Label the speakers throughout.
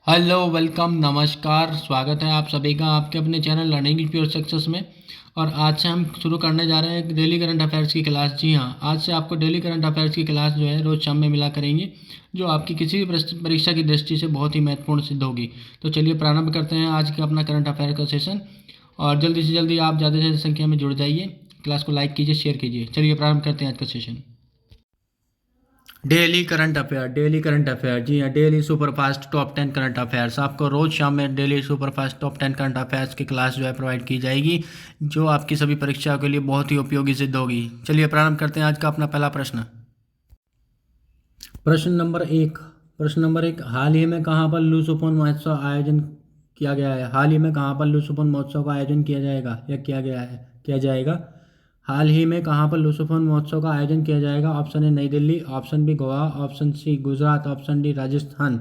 Speaker 1: Hello welcome नमस्कार स्वागत है आप सभी का आपके अपने चैनल लर्निंग प्योर सक्सेस में। और आज से हम शुरू करने जा रहे हैं डेली करंट अफेयर्स की क्लास। जी हाँ, आज से आपको डेली करंट अफेयर्स की क्लास जो है रोज़ शाम में मिला करेंगे, जो आपकी किसी भी परीक्षा की दृष्टि से बहुत ही महत्वपूर्ण सिद्ध होगी। तो चलिए प्रारंभ करते हैं आज का अपना करंट अफेयर का सेशन। और जल्दी से जल्दी आप ज़्यादा से ज़्यादा संख्या में जुड़ जाइए, क्लास को लाइक कीजिए, शेयर कीजिए। चलिए प्रारंभ करते हैं आज का सेशन। डेली करंट अफेयर जी हाँ, daily superfast top 10 current affairs आपको रोज शाम में daily superfast top 10 current affairs की क्लास जो है प्रोवाइड की जाएगी, जो आपकी सभी परीक्षाओं के लिए बहुत ही उपयोगी सिद्ध होगी। चलिए प्रारंभ करते हैं आज का अपना पहला प्रश्न। प्रश्न नंबर एक हाल ही में कहाँ पर लुसोफोन महोत्सव आयोजन किया गया है? हाल ही में कहाँ पर लुसोफोन महोत्सव का आयोजन किया जाएगा या किया जाएगा? हाल ही में कहाँ पर लुसोफोन महोत्सव का आयोजन किया जाएगा? Option A New Delhi, option B Goa, option C Gujarat, option D Rajasthan.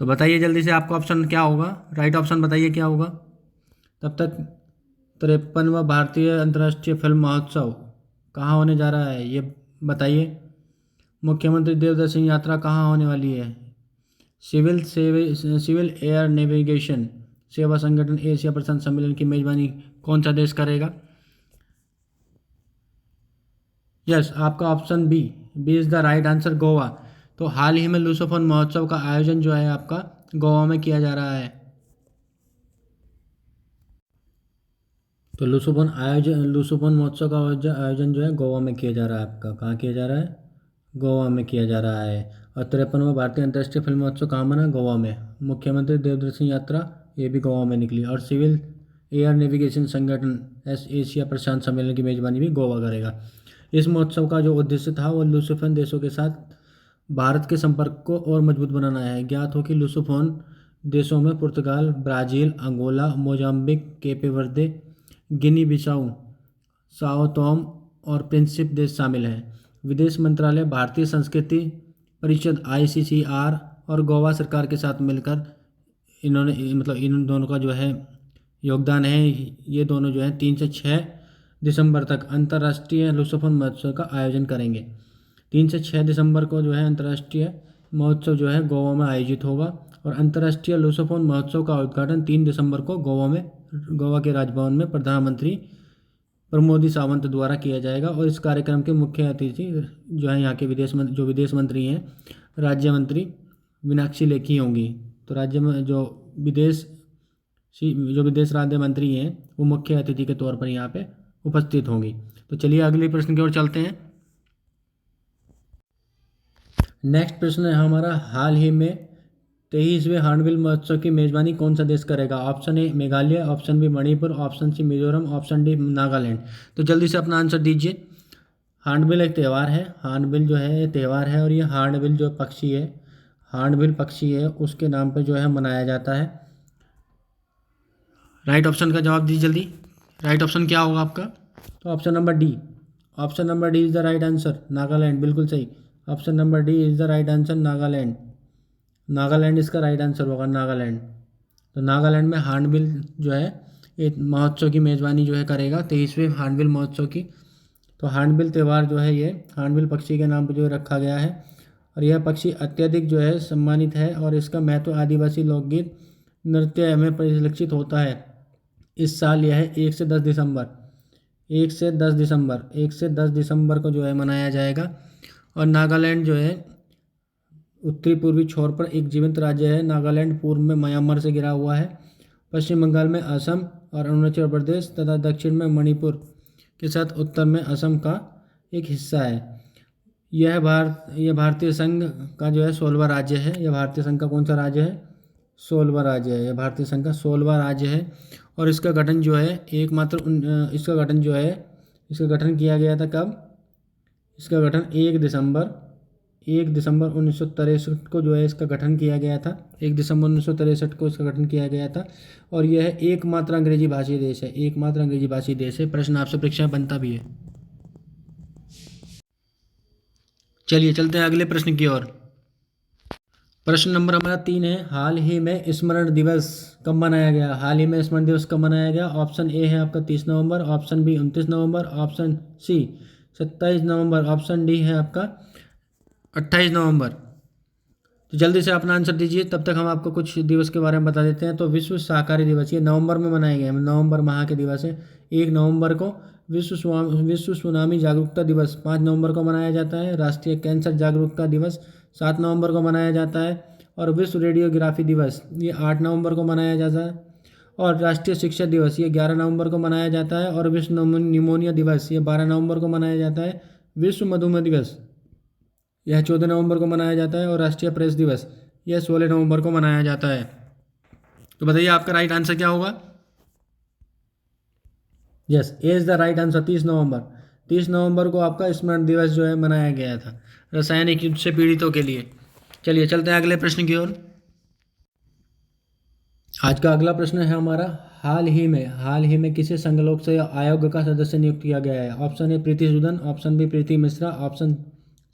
Speaker 1: तो बताइए जल्दी से आपका ऑप्शन क्या होगा, राइट ऑप्शन बताइए क्या होगा। तब तक 53वां भारतीय अंतर्राष्ट्रीय फिल्म महोत्सव कहाँ होने जा रहा है ये बताइए। मुख्यमंत्री देवदर्शन यात्रा कहाँ होने वाली है? सिविल एयर नेविगेशन सेवा संगठन एशिया प्रशांत सम्मेलन की मेजबानी कौन सा देश करेगा? यस, आपका option B is the right answer, Goa. तो हाल ही में लुसोफोन महोत्सव का आयोजन जो है आपका गोवा में किया जा रहा है। तो लुसोफोन महोत्सव का आयोजन जो है गोवा में किया जा रहा है। आपका कहाँ किया जा रहा है? गोवा में किया जा रहा है। और 53वां भारतीय अंतर्राष्ट्रीय फिल्म महोत्सव कहाँ बना? गोवा में। मुख्यमंत्री देवदर्शन यात्रा ये भी गोवा में निकली। और सिविल एयर नेविगेशन संगठन एशिया प्रशांत सम्मेलन की मेजबानी भी गोवा करेगा। इस महोत्सव का जो उद्देश्य था वो लुसोफोन देशों के साथ भारत के संपर्क को और मजबूत बनाना है। ज्ञात हो कि लुसोफोन देशों में पुर्तगाल, ब्राज़ील, अंगोला, मोजाम्बिक, केप वर्दे, गिनी बिसाऊ, साओ टोम और प्रिंसिप देश शामिल हैं। विदेश मंत्रालय, भारतीय संस्कृति परिषद ICCR और गोवा सरकार के साथ मिलकर इन दोनों का जो है योगदान है। ये दोनों जो है 3 से 6 दिसंबर तक अंतर्राष्ट्रीय लुसोफोन महोत्सव का आयोजन करेंगे। 3 से 6 दिसंबर को जो है अंतर्राष्ट्रीय महोत्सव जो है गोवा में आयोजित होगा। और अंतर्राष्ट्रीय लुसोफोन महोत्सव का उद्घाटन 3 दिसंबर को गोवा के राजभवन में प्रधानमंत्री प्रमोदी सावंत द्वारा किया जाएगा। और इस कार्यक्रम के मुख्य अतिथि जो है यहाँ के विदेश मंत्री हैं, राज्य मंत्री मीनाक्षी लेखी होंगी। तो राज्य में जो विदेश राज्य मंत्री हैं वो मुख्य अतिथि के तौर पर यहाँ पे उपस्थित होंगी। तो चलिए अगले प्रश्न की ओर चलते हैं। नेक्स्ट प्रश्न है हमारा, हाल ही में 23वें हॉर्नबिल महोत्सव की मेजबानी कौन सा देश करेगा? Option A Meghalaya, option B Manipur, option C Mizoram, option D Nagaland. तो जल्दी से अपना आंसर दीजिए। हॉर्नबिल एक त्यौहार है, हॉर्नबिल जो है त्यौहार है, और ये हॉर्नबिल जो पक्षी है, हॉर्नबिल पक्षी है, उसके नाम पर जो है मनाया जाता है। राइट ऑप्शन का जवाब दीजिए जल्दी। राइट ऑप्शन क्या होगा आपका? तो option number D is the right answer, Nagaland, बिल्कुल सही। Option number D is the right answer, Nagaland. Nagaland इसका राइट आंसर होगा, नागालैंड। तो नागालैंड में हॉर्नबिल जो है एक महोत्सव की मेज़बानी जो है करेगा, 23वें हॉर्नबिल महोत्सव की। तो हॉर्नबिल त्यौहार जो है ये हॉर्नबिल पक्षी के नाम पर जो है रखा गया है। और यह पक्षी अत्यधिक जो है सम्मानित है, और इसका महत्व आदिवासी लोकगीत नृत्य में परिलक्षित होता है। इस साल यह 1 से 10 दिसंबर को जो है मनाया जाएगा। और नागालैंड जो है उत्तरी पूर्वी छोर पर एक जीवंत राज्य है। नागालैंड पूर्व में म्यांमार से घिरा हुआ है, पश्चिम बंगाल में असम और अरुणाचल प्रदेश तथा दक्षिण में मणिपुर के साथ उत्तर में असम का एक हिस्सा है। यह भारतीय संघ का जो है 16वां राज्य है। यह भारतीय संघ का कौन सा राज्य है? 16वां राज्य है। यह भारतीय संघ का 16वां राज्य है। और इसका गठन जो है इसका गठन किया गया था कब? इसका गठन 1 दिसंबर 1963 को जो है इसका गठन किया गया था। 1 दिसंबर 1963 को इसका गठन किया गया था। और यह एकमात्र अंग्रेजी भाषी देश है। प्रश्न आपसे परीक्षा में बनता भी है। चलिए चलते हैं अगले प्रश्न की ओर। प्रश्न नंबर हमारा 3 है, हाल ही में स्मरण दिवस कब मनाया गया? हाल ही में स्मरण दिवस कब मनाया गया? ऑप्शन ए है आपका 30 नवंबर, ऑप्शन बी 29 नवंबर, ऑप्शन सी 27 नवंबर, ऑप्शन डी है आपका 28 नवंबर। तो जल्दी से अपना आंसर दीजिए, तब तक हम आपको कुछ दिवस के बारे में बता देते हैं। तो विश्व शाकाहारी दिवस ये नवंबर में मनाए गए हैं, नवंबर माह के दिवस है। 1 नवंबर को विश्व सुनामी जागरूकता दिवस 5 नवंबर को मनाया जाता है। राष्ट्रीय कैंसर जागरूकता दिवस 7 नवंबर को मनाया जाता है। और विश्व रेडियोग्राफी दिवस ये 8 नवंबर को मनाया जाता है। और राष्ट्रीय शिक्षा दिवस ये 11 नवंबर को मनाया जाता है। और विश्व निमोनिया दिवस ये 12 नवंबर को मनाया जाता है। विश्व मधुमेह दिवस यह 14 नवंबर को मनाया जाता है। और राष्ट्रीय प्रेस दिवस यह 16 नवंबर को मनाया जाता है। तो बताइए आपका राइट आंसर क्या होगा। Yes, A is the right answer. 30 नवंबर, 30 नवंबर को आपका स्मरण दिवस जो है मनाया गया था रासायनिक युद्ध से पीड़ितों के लिए। चलिए चलते हैं अगले प्रश्न की ओर। आज का अगला प्रश्न है हमारा, हाल ही में किसे संघलोक से आयोग का सदस्य नियुक्त किया गया है। Option A Preeti Sudan, option B Preeti Mishra, option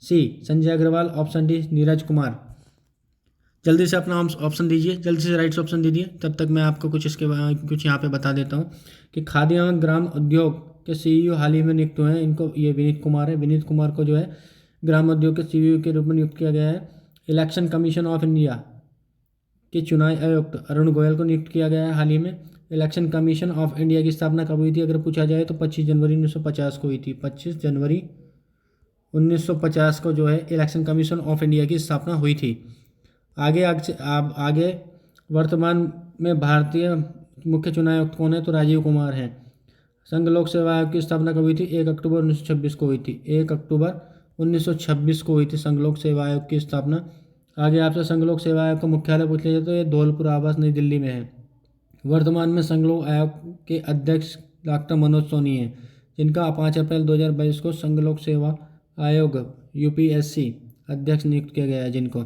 Speaker 1: C Sanjay Agarwal, option D Neeraj Kumar. जल्दी से अपना ऑप्शन दीजिए, जल्दी से राइट ऑप्शन दीजिए, तब तक मैं आपको कुछ यहाँ पे बता देता हूँ कि खाद्य एवं ग्राम उद्योग के सीईओ हाल ही में नियुक्त हुए हैं। इनको ये विनीत कुमार है। विनीत कुमार को जो है ग्राम उद्योग के सीईओ के रूप में नियुक्त किया गया है। इलेक्शन कमीशन ऑफ इंडिया के चुनाव आयुक्त अरुण गोयल को नियुक्त किया गया है हाल ही में। इलेक्शन कमीशन ऑफ इंडिया की स्थापना कब हुई थी अगर पूछा जाए तो 25 जनवरी 1950 को हुई थी। 25 जनवरी 1950 को जो है इलेक्शन कमीशन ऑफ इंडिया की स्थापना हुई थी। आगे वर्तमान में भारतीय मुख्य चुनाव आयुक्त कौन है तो राजीव कुमार हैं। संघ लोक सेवा आयोग की स्थापना कब हुई थी 1 अक्टूबर 1926 को हुई थी। 1 अक्टूबर 1926 को हुई थी संघ लोक सेवा आयोग की स्थापना। आगे आपसे संघ लोक सेवा आयोग का मुख्यालय पूछ लिया जाए तो ये धौलपुर आवास नई दिल्ली में है। वर्तमान में संघ लोक आयोग के अध्यक्ष डॉक्टर मनोज सोनी हैं, जिनका 5 अप्रैल 2022 को संघ लोक सेवा आयोग यूपीएससी अध्यक्ष नियुक्त किया गया है। जिनको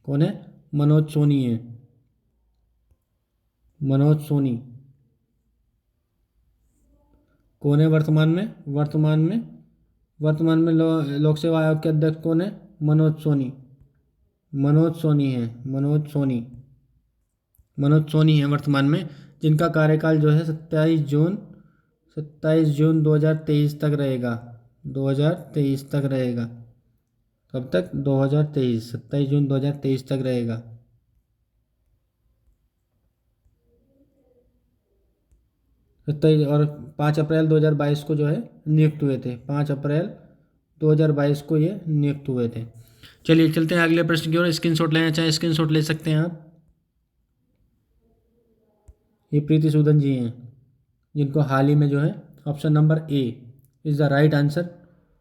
Speaker 1: कौन है मनोज सोनी है। मनोज सोनी कौन है वर्तमान में लोक सेवा आयोग के अध्यक्ष कौन है मनोज सोनी। मनोज सोनी है वर्तमान में, जिनका कार्यकाल जो है 27 जून 2023 तक रहेगा। 2023 तक रहेगा। कब तक 2023 27 जून 2023 तक रहेगा। और 5 अप्रैल 2022 को जो है नियुक्त हुए थे। 5 अप्रैल 2022 को ये नियुक्त हुए थे। चलिए चलते हैं अगले प्रश्न की ओर। स्क्रीनशॉट लेना चाहें स्क्रीनशॉट ले सकते हैं आप। ये प्रीति सूदन जी हैं, जिनको हाल ही में जो है option number A is the right answer.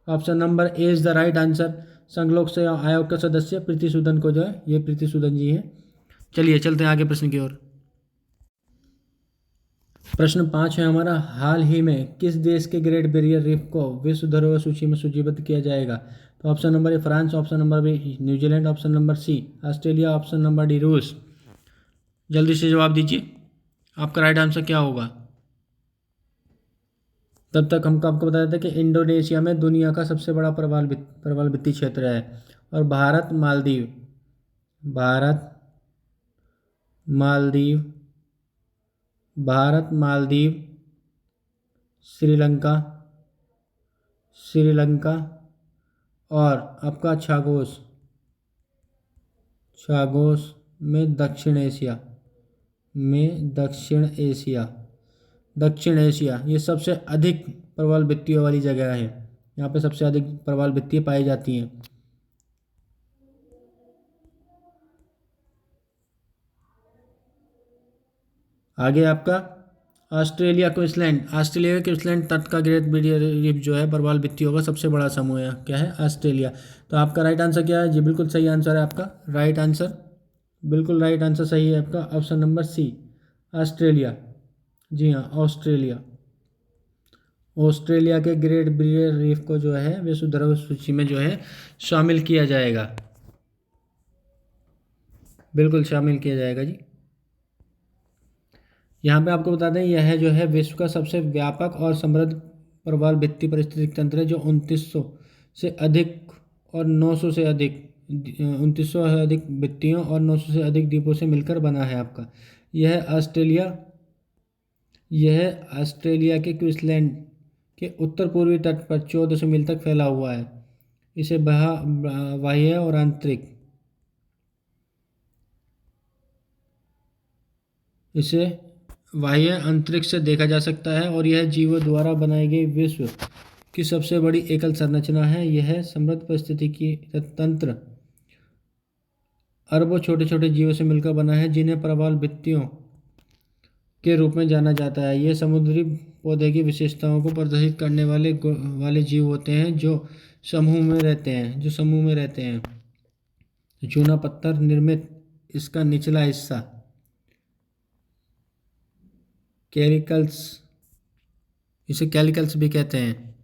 Speaker 1: Option number A is the right answer. संघ लोक सेवा आयोग का सदस्य प्रीति सूदन को जो है ये प्रीति सूदन जी हैं। चलिए चलते हैं आगे प्रश्न की ओर। प्रश्न 5 है हमारा, हाल ही में किस देश के ग्रेट बैरियर रीफ को विश्व धरोहर सूची में सूचीबद्ध किया जाएगा। तो option number A France, option number B New Zealand, option number C Australia, option number D रूस। जल्दी से जवाब दीजिए, आपका राइट आंसर क्या होगा। तब तक हमको आपको बता देते हैं कि इंडोनेशिया में दुनिया का सबसे बड़ा प्रवाल भित्ति क्षेत्र है। और भारत मालदीव श्रीलंका और आपका छागोस में दक्षिण एशिया ये सबसे अधिक प्रवाल भित्तियों वाली जगह है। यहाँ पे सबसे अधिक प्रवाल भित्तियाँ पाई जाती हैं। आगे आपका ऑस्ट्रेलिया क्वींसलैंड तट का ग्रेट बैरियर रीफ जो है प्रवाल भित्तियों का सबसे बड़ा समूह है। क्या है ऑस्ट्रेलिया। तो आपका राइट आंसर क्या है जी, बिल्कुल सही आंसर है आपका। राइट आंसर बिल्कुल राइट आंसर सही है आपका ऑप्शन नंबर सी ऑस्ट्रेलिया। जी हाँ ऑस्ट्रेलिया के ग्रेट बैरियर रीफ को जो है विश्व धरोहर सूची में जो है शामिल किया जाएगा। बिल्कुल शामिल किया जाएगा जी। यहाँ पे आपको बता दें यह जो है विश्व का सबसे व्यापक और समृद्ध प्रवाल भित्ति पारिस्थितिक तंत्र है, जो 2900 से अधिक और 900 से अधिक 2900 से अधिक भित्तियों और 900 से अधिक द्वीपों से मिलकर बना है आपका। यह ऑस्ट्रेलिया के क्वींसलैंड के उत्तर पूर्वी तट पर 1400 मील तक फैला हुआ है। इसे बाह्य और आंतरिक 1400 मील तक फैला हुआ है। इसे बाह्य और आंतरिक 1400 मील तक फैला हुआ है। इसे बाह्य और आंतरिक 1400 मील तक फैला हुआ है। इसे बाह्य और आंतरिक 1400 मील तक फैला हुआ है। इसे बाह्य और आंतरिक इसे बाह्य अंतरिक्ष से देखा जा सकता है और यह जीवों द्वारा बनाई गई विश्व की सबसे बड़ी एकल संरचना है। यह समृद्ध पारिस्थितिकी तंत्र अरबों छोटे छोटे जीवों से मिलकर बना है, जिन्हें प्रबल भित्तियों के रूप में जाना जाता है। ये समुद्री पौधे की विशेषताओं को प्रदर्शित करने वाले जीव होते हैं जो समूह में रहते हैं। चूना पत्थर निर्मित इसका निचला हिस्सा कैलिकल्स, इसे कैलिकल्स भी कहते हैं।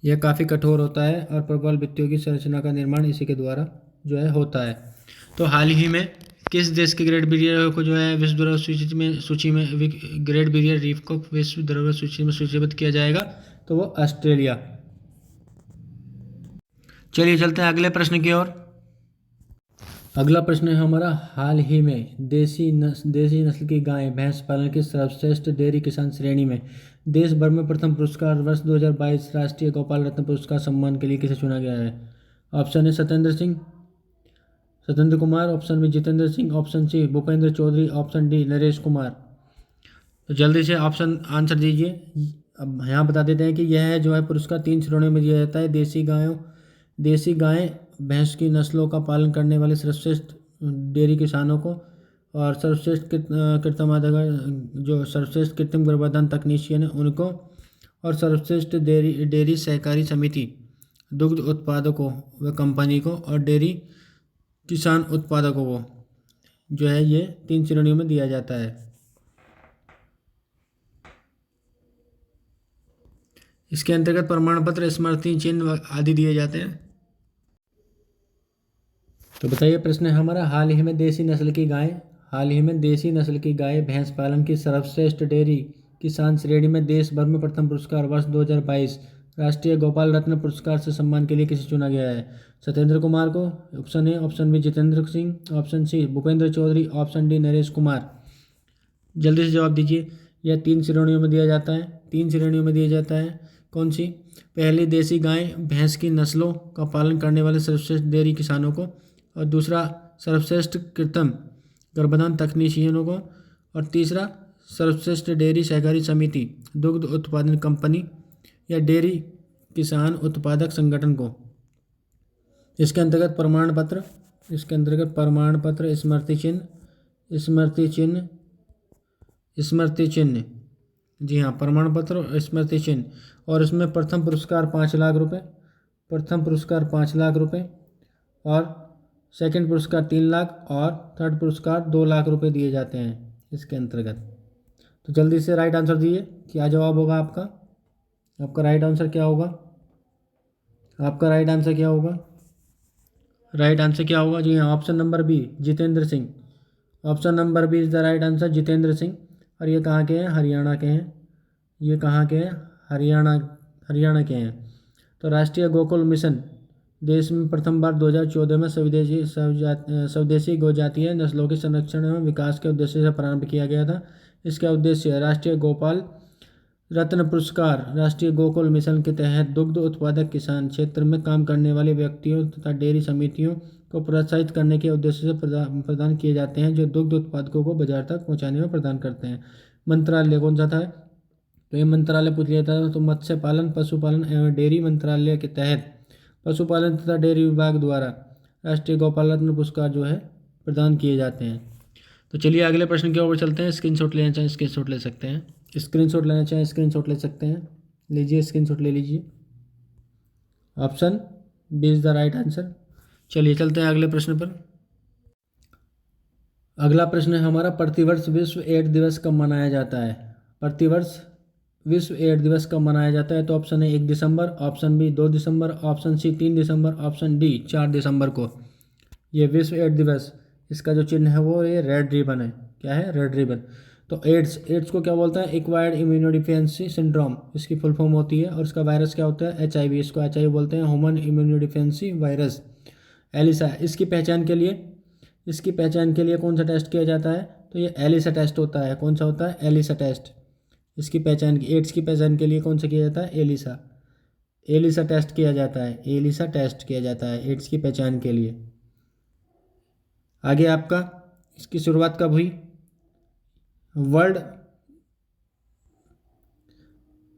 Speaker 1: यह काफ़ी कठोर होता है और प्रबल भित्तियों की संरचना का निर्माण इसी के द्वारा जो है होता है। तो हाल ही में किस देश के ग्रेट बैरियर को जो है विश्व धरोहर सूची में ग्रेट बैरियर रीफ को विश्व धरोहर सूची में सूचीबद्ध किया जाएगा? तो वो ऑस्ट्रेलिया। चलिए चलते हैं अगले प्रश्न की ओर। अगला प्रश्न है हमारा, हाल ही में देसी नस्ल की गाय भैंस पालन की सर्वश्रेष्ठ डेयरी किसान श्रेणी में देश भर में प्रथम पुरस्कार वर्ष 2022 राष्ट्रीय गोपाल रत्न पुरस्कार सम्मान के लिए किसे चुना गया है? ऑप्शन है Satyendra Kumar, option B Jitendra Singh, option C Bhupendra Chaudhary, option D Naresh Kumar. तो जल्दी से ऑप्शन आंसर दीजिए। अब यहाँ बता देते हैं कि यह जो है पुरस्कार 3 श्रेणियों में दिया जाता है। देसी गाय भैंस की नस्लों का पालन करने वाले सर्वश्रेष्ठ डेयरी किसानों को, और सर्वश्रेष्ठ कृत्रिम गर्भाधान तकनीशियन है उनको, और सर्वश्रेष्ठ डेयरी सहकारी समिति दुग्ध उत्पादकों व कंपनी को, और डेयरी किसान उत्पादकों को जो है ये 3 श्रेणियों में दिया जाता है। इसके अंतर्गत प्रमाण पत्र, स्मृति चिन्ह आदि दिए जाते हैं। तो बताइए प्रश्न है हमारा, हाल ही में देसी नस्ल की गाय भैंस पालन की सर्वश्रेष्ठ डेयरी किसान श्रेणी में देश भर में प्रथम पुरस्कार वर्ष 2022 राष्ट्रीय गोपाल रत्न पुरस्कार से सम्मान के लिए किसे चुना गया है? सत्येंद्र कुमार को, option A, option B Jitendra Singh, option C Bhupendra Chaudhary, option D Naresh Kumar. जल्दी से जवाब दीजिए। यह 3 श्रेणियों में दिया जाता है। कौन सी? पहली, देसी गाय भैंस की नस्लों का पालन करने वाले सर्वश्रेष्ठ डेयरी किसानों को, और दूसरा सर्वश्रेष्ठ कृत्रिम गर्भाधान तकनीशियनों को, और तीसरा सर्वश्रेष्ठ डेयरी सहकारी समिति दुग्ध उत्पादन कंपनी या डेयरी किसान उत्पादक संगठन को। इसके अंतर्गत प्रमाण पत्र, स्मृति चिन्ह, जी हाँ, प्रमाण पत्र और स्मृति चिन्ह, और इसमें प्रथम पुरस्कार 5 लाख रुपए, और सेकंड पुरस्कार 3 लाख, और थर्ड पुरस्कार 2 लाख रुपए दिए जाते हैं इसके अंतर्गत। तो जल्दी से राइट आंसर दीजिए, क्या जवाब होगा आपका? आपका राइट आंसर क्या होगा? राइट आंसर क्या होगा? जी हाँ, option number B Jitendra Singh. Option number B is the right answer, Jitendra Singh. और ये कहाँ के हैं? हरियाणा के हैं। हरियाणा के हैं। तो राष्ट्रीय गोकुल मिशन देश में प्रथम बार 2014 में स्वदेशी गोजातीय नस्लों के संरक्षण एवं विकास के उद्देश्य से प्रारंभ किया गया था। इसका उद्देश्य राष्ट्रीय गोपाल रत्न पुरस्कार राष्ट्रीय गोकुल मिशन के तहत दुग्ध उत्पादक किसान क्षेत्र में काम करने वाले व्यक्तियों तथा डेयरी समितियों को प्रोत्साहित करने के उद्देश्य से प्रदान किए जाते हैं, जो दुग्ध उत्पादकों को बाजार तक पहुंचाने में प्रदान करते हैं। मंत्रालय कौन सा था? तो ये मंत्रालय पूछ लिया था। तो मत्स्य पालन, पशुपालन एवं डेयरी मंत्रालय के तहत पशुपालन तथा डेयरी विभाग द्वारा राष्ट्रीय गोपाल रत्न पुरस्कार जो है प्रदान किए जाते हैं। तो चलिए अगले प्रश्न की ओर चलते हैं। स्क्रीनशॉट लेना चाहें स्क्रीनशॉट ले सकते हैं। स्क्रीनशॉट लेना चाहें स्क्रीनशॉट ले सकते हैं। लीजिए, स्क्रीनशॉट ले लीजिए। Option B is the right answer. चलिए चलते हैं अगले प्रश्न पर। अगला प्रश्न है हमारा, प्रतिवर्ष विश्व एड्स दिवस कब मनाया जाता है? प्रतिवर्ष विश्व एड्स दिवस कब मनाया जाता है? तो ऑप्शन है 1 दिसंबर, ऑप्शन बी 2 दिसंबर, ऑप्शन सी 3 दिसंबर, ऑप्शन डी 4 दिसंबर को ये विश्व एड्स दिवस, इसका जो चिन्ह है वो ये रेड रिबन है। क्या है? Red ribbon. तो एड्स को क्या बोलते हैं? एक्वायर्ड इम्यूनोडिफिशियेंसी सिंड्रोम इसकी फुल फॉर्म होती है। और इसका वायरस क्या होता है? HIV। इसको HIV बोलते हैं, ह्यूमन इम्यूनोडिफिशियेंसी वायरस। एलिसा, इसकी पहचान के लिए कौन सा टेस्ट किया जाता है? तो ये एलिसा टेस्ट होता है। कौन सा होता है? ELISA test. इसकी पहचान एड्स की पहचान के लिए कौन सा किया जाता है? एलिसा टेस्ट किया जाता है एड्स की पहचान के लिए। आगे आपका इसकी शुरुआत कब हुई? वर्ल्ड,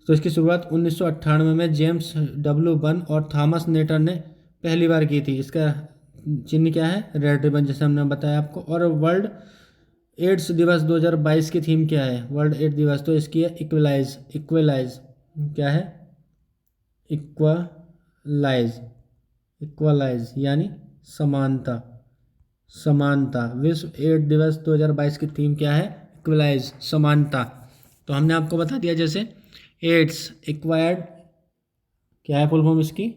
Speaker 1: तो इसकी शुरुआत 1998 में जेम्स डब्ल्यू बर्न और थॉमस नेटर ने पहली बार की थी। इसका चिन्ह क्या है? रेड रिबन, जैसे हमने बताया आपको। और वर्ल्ड एड्स दिवस 2022 की थीम क्या है? वर्ल्ड एड्स दिवस, तो इसकी है इक्वलाइज। इक्वलाइज क्या है? इक्वलाइज, इक्वलाइज यानी समानता, समानता। विश्व एड्स दिवस 2022 की थीम क्या है? इक्वलाइज, समानता। तो हमने आपको बता दिया, जैसे एड्स एक्वायर्ड, क्या है फुल फॉर्म इसकी?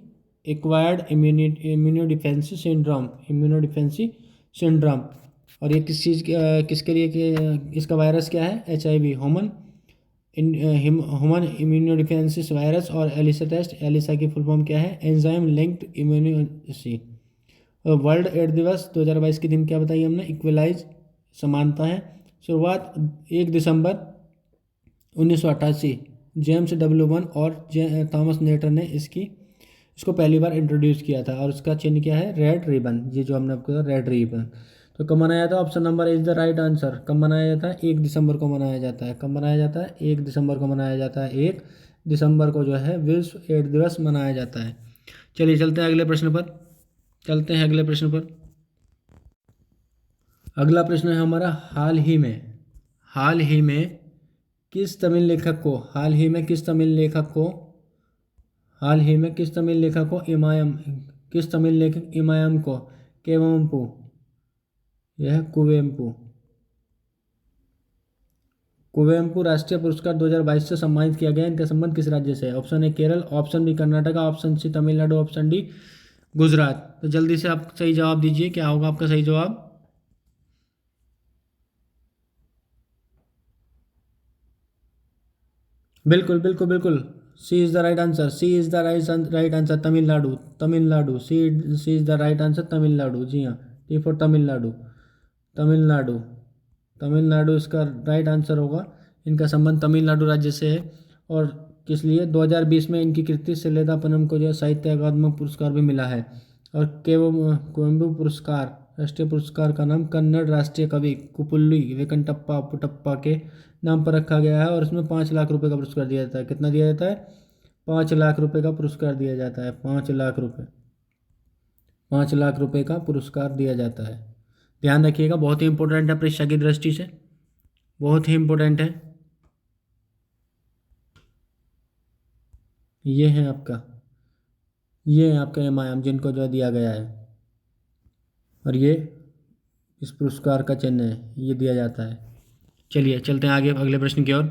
Speaker 1: Acquired immunodeficiency syndrome, immunodeficiency syndrome. और ये किस चीज़ किसके लिए कि इसका वायरस क्या है? HIV, human immunodeficiency virus. और एलिसा टेस्ट, एलिसा की फुल फॉर्म क्या है? Enzyme linked immunoassay. World AIDS दिवस 2022 की थीम क्या बताई हमने? इक्वलाइज, समानता है। शुरुआत 1 दिसंबर 1988, जेम्स डब्ल्यू बर्न और थॉमस नेटर ने इसको पहली बार इंट्रोड्यूस किया था। और उसका चिन्ह क्या है? रेड रिबन, ये जो हमने आपको रेड रिबन। तो कब मनाया जाता है? Option number is the right answer. कब मनाया जाता है? 1 दिसंबर को मनाया जाता है। कब मनाया जाता है? 1 दिसंबर को मनाया जाता है। 1 दिसंबर को जो है विश्व एड्स दिवस मनाया जाता है। चलिए चलते हैं अगले प्रश्न पर, चलते हैं अगले प्रश्न पर। अगला प्रश्न है हमारा, हाल ही में किस तमिल लेखक को, हाल ही में किस तमिल लेखक को, हाल ही में किस तमिल लेखक को इमायम, किस तमिल लेखक इमायम को केवम्पू, यह कुवेम्पू, कुवेम्पू राष्ट्रीय पुरस्कार 2022 से सम्मानित किया गया। इनका संबंध किस राज्य से है? Option A Kerala, option B Karnataka, option C Tamil Nadu, option D Gujarat. तो जल्दी से आप सही जवाब दीजिए, क्या होगा आपका सही जवाब? बिल्कुल बिल्कुल बिल्कुल, C is the right answer, C is the right answer, Tamil Nadu, Tamil Nadu, C is the right answer, Tamil Nadu. जी हाँ, टी फॉर तमिलनाडु, तमिलनाडु, तमिलनाडु इसका राइट आंसर होगा। इनका संबंध तमिलनाडु राज्य से है। और किस लिए? 2020 में इनकी कृति सेलेदापनम को जो है साहित्य अकादमी पुरस्कार भी मिला है। और कोयम्बू पुरस्कार, राष्ट्रीय पुरस्कार का नाम कन्नड़ राष्ट्रीय कवि कुपुल्ली वेंकटप्पा पुटप्पा के नाम पर रखा गया है। और इसमें 5 लाख रुपए का पुरस्कार दिया जाता है। कितना दिया जाता है? 5 लाख रुपए का पुरस्कार दिया जाता है। 5 लाख रुपए, 5 लाख रुपए का पुरस्कार दिया जाता है। ध्यान रखिएगा, बहुत ही इंपॉर्टेंट है परीक्षा की दृष्टि से, बहुत ही इंपॉर्टेंट है। ये है आपका, ये है आपका इमाम जिनको जो दिया गया है। और ये इस पुरस्कार का चिन्ह है, ये दिया जाता है। चलिए चलते हैं आगे अगले प्रश्न की ओर।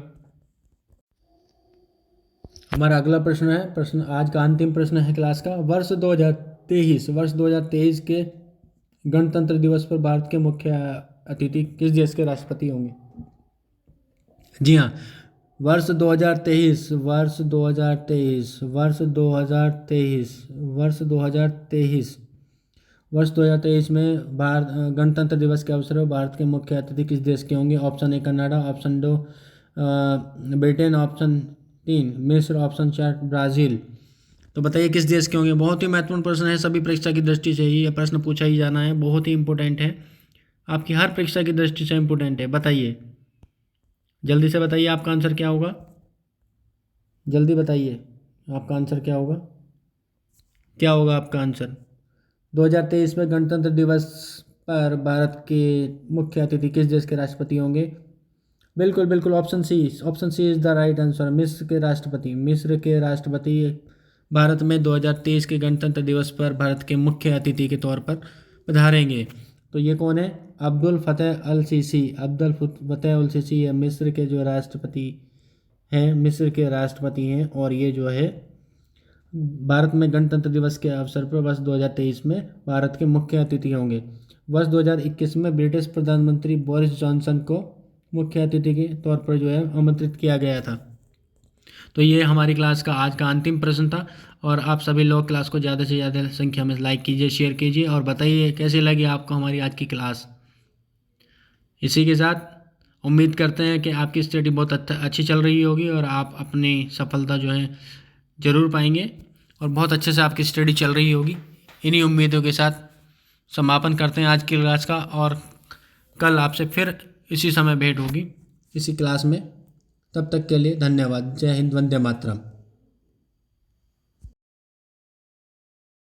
Speaker 1: हमारा अगला प्रश्न है, प्रश्न आज का अंतिम प्रश्न है क्लास का। वर्ष 2023 के गणतंत्र दिवस पर भारत के मुख्य अतिथि किस देश के राष्ट्रपति होंगे? जी हाँ, वर्ष 2023, वर्ष 2023, वर्ष 2023, वर्ष 2023, वर्ष 2023 में भारत गणतंत्र दिवस के अवसर पर भारत के मुख्य अतिथि किस देश के होंगे? Option A Canada, option 2 Britain, option 3 मिस्र, ऑप्शन 4 ब्राज़ील। तो बताइए किस देश के होंगे? बहुत ही महत्वपूर्ण प्रश्न है, सभी परीक्षा की दृष्टि से ही यह प्रश्न पूछा ही जाना है, बहुत ही इंपॉर्टेंट है, आपकी हर परीक्षा की दृष्टि से इंपॉर्टेंट है। बताइए, जल्दी से बताइए आपका आंसर क्या होगा? जल्दी बताइए आपका आंसर क्या होगा? क्या होगा आपका आंसर? 2023 में गणतंत्र दिवस पर भारत के मुख्य अतिथि किस देश के राष्ट्रपति होंगे? बिल्कुल बिल्कुल, option C is the right answer, मिस्र के राष्ट्रपति, मिस्र के राष्ट्रपति भारत में 2023 के गणतंत्र दिवस पर भारत के मुख्य अतिथि के तौर पर पधारेंगे। तो ये कौन है? अब्दुल फतेह अल सीसी, अब्दुल फतेह अल सीसी ये मिस्र के जो राष्ट्रपति हैं, मिस्र के राष्ट्रपति हैं। और ये जो है भारत में गणतंत्र दिवस के अवसर पर वर्ष 2023 में भारत के मुख्य अतिथि होंगे। वर्ष 2021 में ब्रिटिश प्रधानमंत्री बोरिस जॉनसन को मुख्य अतिथि के तौर पर जो है आमंत्रित किया गया था। तो ये हमारी क्लास का आज का अंतिम प्रश्न था। और आप सभी लोग क्लास को ज़्यादा से ज़्यादा संख्या में लाइक कीजिए, शेयर कीजिए और बताइए कैसी लगी आपको हमारी आज की क्लास। इसी के साथ उम्मीद करते हैं कि आपकी स्टडी बहुत अच्छी चल रही होगी और आप अपनी सफलता जो है ज़रूर पाएंगे और बहुत अच्छे से आपकी स्टडी चल रही होगी। इन्हीं उम्मीदों के साथ समापन करते हैं आज की क्लास का और कल आपसे फिर इसी समय भेंट होगी। किसी क्लास में। तब तक के लिए धन्यवाद। जय हिंद, वंदे मातरम।